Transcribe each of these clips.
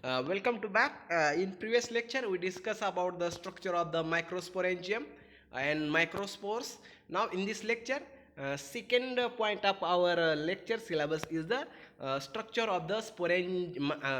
Welcome to back. In previous lecture, we discussed about the structure of the microsporangium and microspores. Now, in this lecture, second point of our lecture syllabus is the structure of the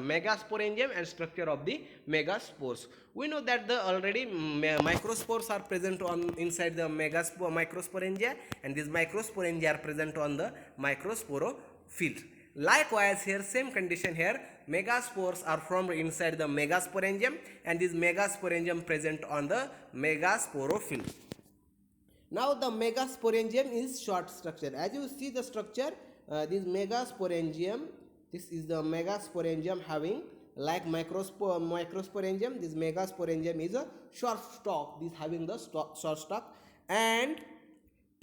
megasporangium and structure of the megaspores. We know that the already microspores are present on inside the microsporangia, and these microsporangia are present on the microsporophyll. Likewise, here same condition here, megaspores are formed inside the megasporangium, and this megasporangium present on the megasporophyll. Now the megasporangium is short structure. As you see the structure, this megasporangium, this is the megasporangium having like microsporangium. This megasporangium is a short stalk. This having the short stalk and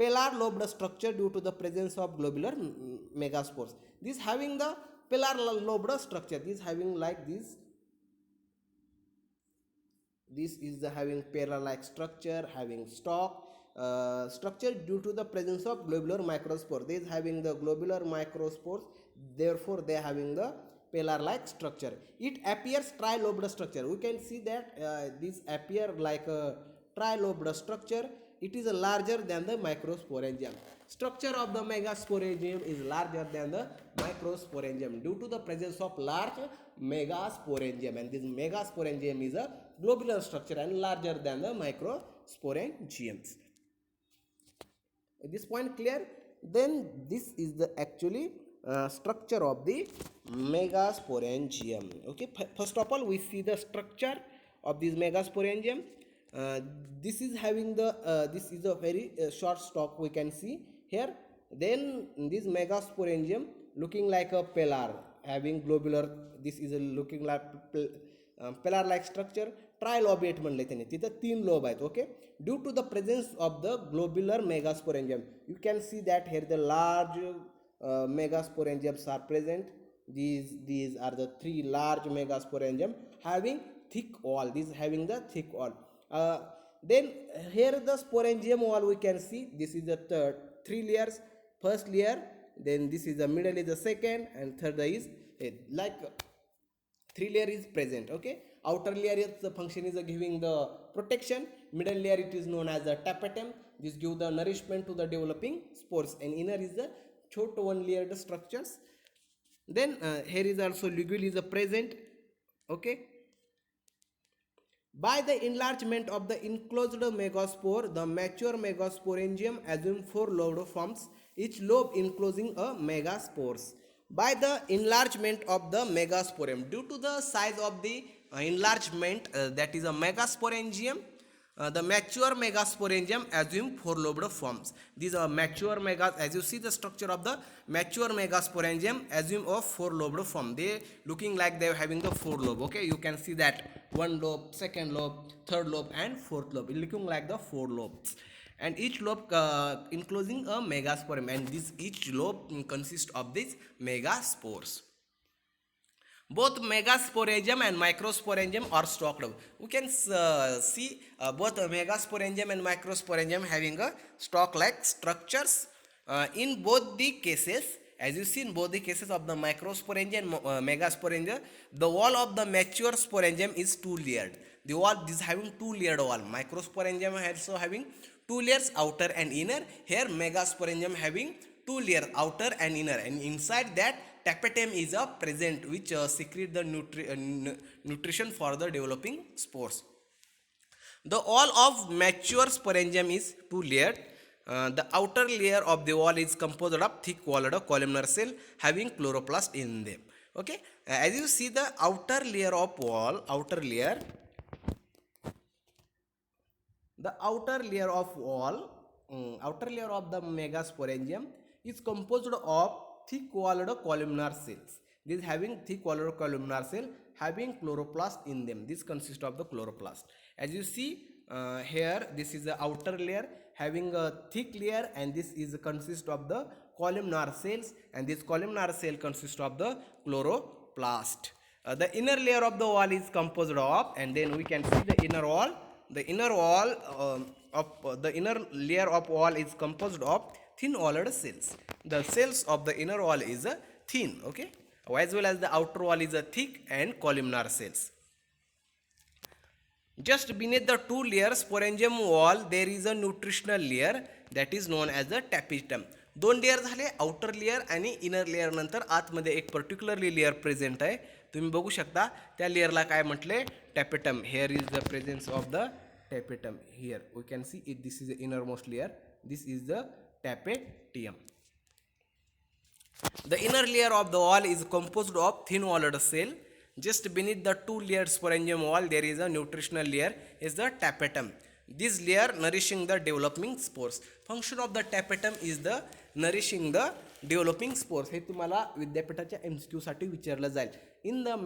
pellar lobed structure due to the presence of globular megaspores. This having the pellar lobed structure. This having like this. This is the having pellar like structure, having stalk. Structure due to the presence of globular microspore. This having the globular microspores, therefore they are having the pellar like structure. It appears trilobed structure. We can see that this appear like a trilobed structure. It is larger than the microsporangium. Structure of the megasporangium is larger than the microsporangium due to the presence of large megasporangium, and this megasporangium is a globular structure and larger than the microsporangiums. This point clear? Then this is the actually structure of the megasporangium. Okay, first of all we see the structure of this megasporangium. This is having the this is a very short stalk we can see here. Then this megasporangium looking like a pellar having globular. This is a looking like pellar like structure. ट्रायलॉबेट म्हणले त्यांनी तिथं 3 lobe आहेत. Okay, due to the presence of the globular megasporangium you can see that here the large megasporangiums are present. These are the 3 large megasporangium having thick wall. This having the thick wall. Then here the sporangium wall we can see. This is the third 3 layers. First layer, then this is the middle is the second, and third is like 3 layer is present. Okay, outer layer is the function is giving the protection. Middle layer it is known as the tapetum. This give the nourishment to the developing spores, and inner is the short one layered structures. Then here is also ligule is present. Okay, by the enlargement of the enclosed megaspore, the mature megasporangium assume 4 lobed forms, each lobe enclosing a megaspores. By the enlargement of the megasporium, due to the size of the enlargement, that is a megasporangium, the mature megasporangium assume 4 lobed forms. These are mature megas. As you see the structure of the mature megasporangium assume of 4 lobed form. They looking like they are having the 4 lobe. Okay, you can see that 1 lobe, second lobe, third lobe, and fourth lobe. Looking like the 4 lobes, and each lobe enclosing a megasporium, and this each lobe consists of these megaspores. Both megasporangium and microsporangium are stalked. We can see both megasporangium and microsporangium having a stalk-like structures. In both the cases, as you see in both the cases of the microsporangium and megasporangium, the wall of the mature sporangium is 2-layered. The wall is having 2-layered wall. Microsporangium also having 2 layers, outer and inner. Here megasporangium having 2 layers, outer and inner, and inside that tapetum is present, which secrete the nutrition for the developing spores. The wall of mature sporangium is 2-layered. The outer layer of the wall is composed of thick walled columnar cell having chloroplast in them. Okay, as you see the outer layer of wall, outer layer of the megasporangium is composed of thick walled columnar cells. This having thick walled columnar cell having chloroplast in them. This consists of the chloroplast. As you see here, this is the outer layer having a thick layer, and this is consist of the columnar cells, and this columnar cell consists of the chloroplast. The inner layer of the wall is composed of, and then we can see the inner wall. The inner layer of wall is composed of thin walled cells. The cells of the inner wall is thin. Okay, as well as the outer wall is a thick and columnar cells. Just beneath the two layers sporangium wall there is a nutritional layer that is known as the tapetum. दोन layer झाले, outer layer आणि inner layer. नंतर आतमध्ये एक particularly layer present आहे, तुम्ही बघू शकता. त्या लेयरला काय म्हटले? Tapetum. Here is the presence of the tapetum. Here we can see it. This is the innermost layer. This is the tapetum. The inner layer of the wall is composed of thin walled cell. Just beneath the two layered sporangium wall there is a nutritional layer is the tapetum. This layer nourishing the developing spores. Function of the tapetum is the nourishing the developing spores. हे तुम्हाला विद्यापीठाच्या MCQ साठी विचारलं जाईल. In the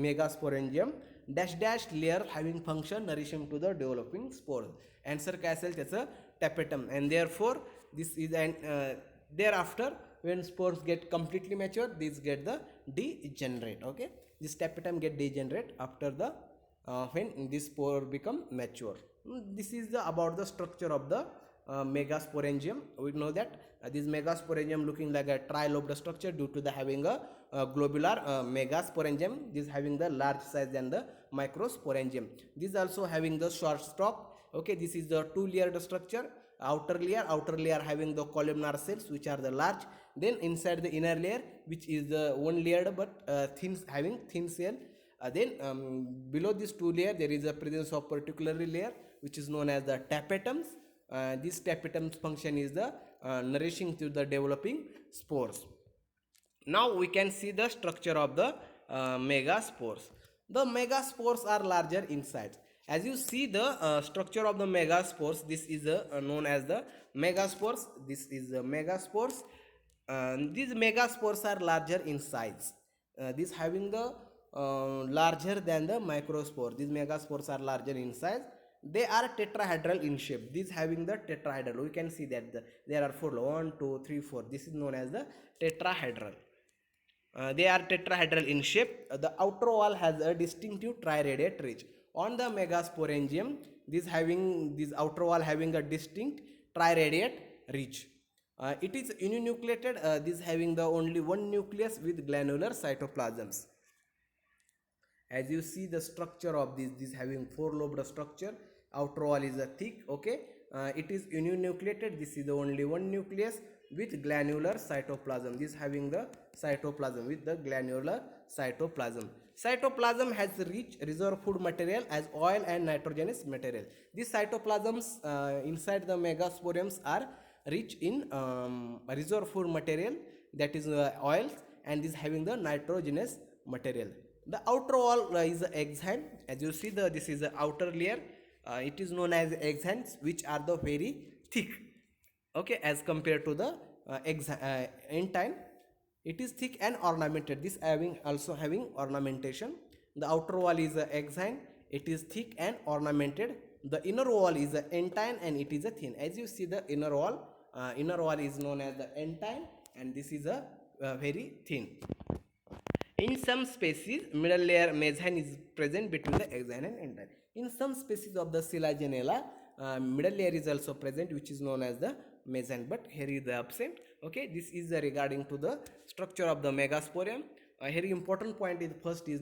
megasporangium dash layer having function nourishing to the developing spores. Answer काय असेल त्याचं? tapetum. And therefore this is an thereafter when spores get completely mature, these get the degenerate. Okay, this tapetum get degenerate after the when this spore become mature. This is the about the structure of the megasporangium. We know that this megasporangium looking like a trilobed structure due to the having a globular megasporangium. This having the large size than the microsporangium. This also having the short stalk. Okay, this is the two layered structure. Outer layer having the columnar cells which are the large. Then inside the inner layer which is the one layered but having thin cell. Then below this two layer there is a presence of particularly layer which is known as the tapetums. This tapetum's function is the nourishing to the developing spores. Now we can see the structure of the megaspores. The megaspores are larger in size. As you see the structure of the megaspores, this is known as the megaspores. This is the megaspores. These megaspores are larger in size. This having the larger than the microspore. These megaspores are larger in size. They are tetrahedral in shape. These having the tetrahedral. We can see that there are 4. 1, 2, 3, 4. This is known as the tetrahedral. They are tetrahedral in shape. The outer wall has a distinctive triradiate ridge. On the megasporangium, this outer wall having a distinct triradiate ridge. It is uninucleated. This having the only one nucleus with granular cytoplasms. As you see the structure of this having 4-lobed structure. Outer wall is a thick. Okay, it is uninucleated. This is the only one nucleus with granular cytoplasm. This having the cytoplasm with the granular cytoplasm. Cytoplasm has rich reserve food material as oil and nitrogenous material. These cytoplasms inside the megasporiums are rich in reserve food material, that is oils, and this having the nitrogenous material. The outer wall is the exhant. As you see this is the outer layer. It is known as exhants which are the very thick. Okay, as compared to the entine. It is thick and ornamented. This also having ornamentation. The outer wall is a exhant. It is thick and ornamented. The inner wall is a entine and it is a thin. As you see the inner wall is known as the entine and this is a very thin. In some species, middle layer mesenchyme is present between the exhant and entine. In some species of the Selaginella, middle layer is also present which is known as the mesenchyme, but here is the absent. Okay, this is regarding to the structure of the megasporium. Here important point is first is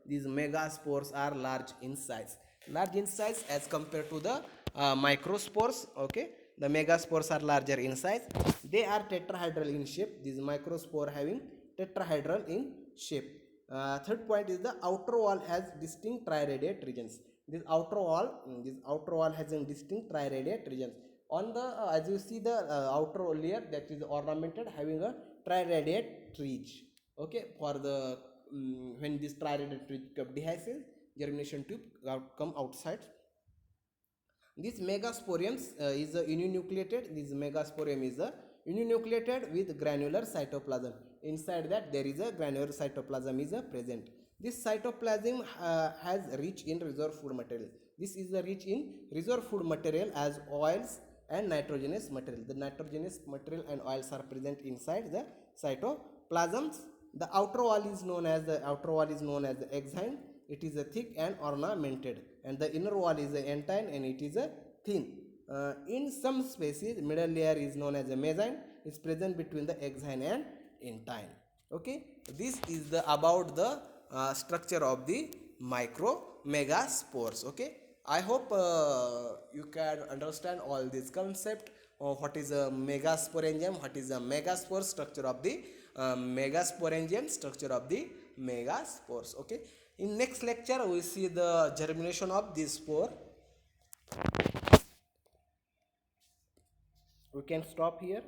these megaspores are large in size. Large in size as compared to the microspores. Okay, the megaspores are larger in size. They are tetrahedral in shape. These microspore having tetrahedral in shape. Third point is the outer wall has distinct triradiate regions. This outer wall has a distinct triradiate regions. On the as you see the outer layer that is ornamented having a triradiate ridge. Okay, for the when this triradiate ridge dehisces, germination tube come outside. This megasporiums is uninucleated. This megasporium is uninucleated with granular cytoplasm. Inside that there is a granular cytoplasm is present. This cytoplasm has rich in reserve food material. This is the rich in reserve food material as oils and nitrogenous material. The nitrogenous material and oils are present inside the cytoplasms. The outer wall is known as the exhant. It is a thick and ornamented, and the inner wall is the entine and it is a thin. In some species, middle layer is known as a mesenchyme. It's present between the exhant and entine. Okay, this is the about the structure of the micro megaspores. Okay, I hope you can understand all this concept of what is a megasporangium, what is a megaspore, structure of the megasporangium, structure of the megaspores. Okay, in next lecture we see the germination of this spore. We can stop here.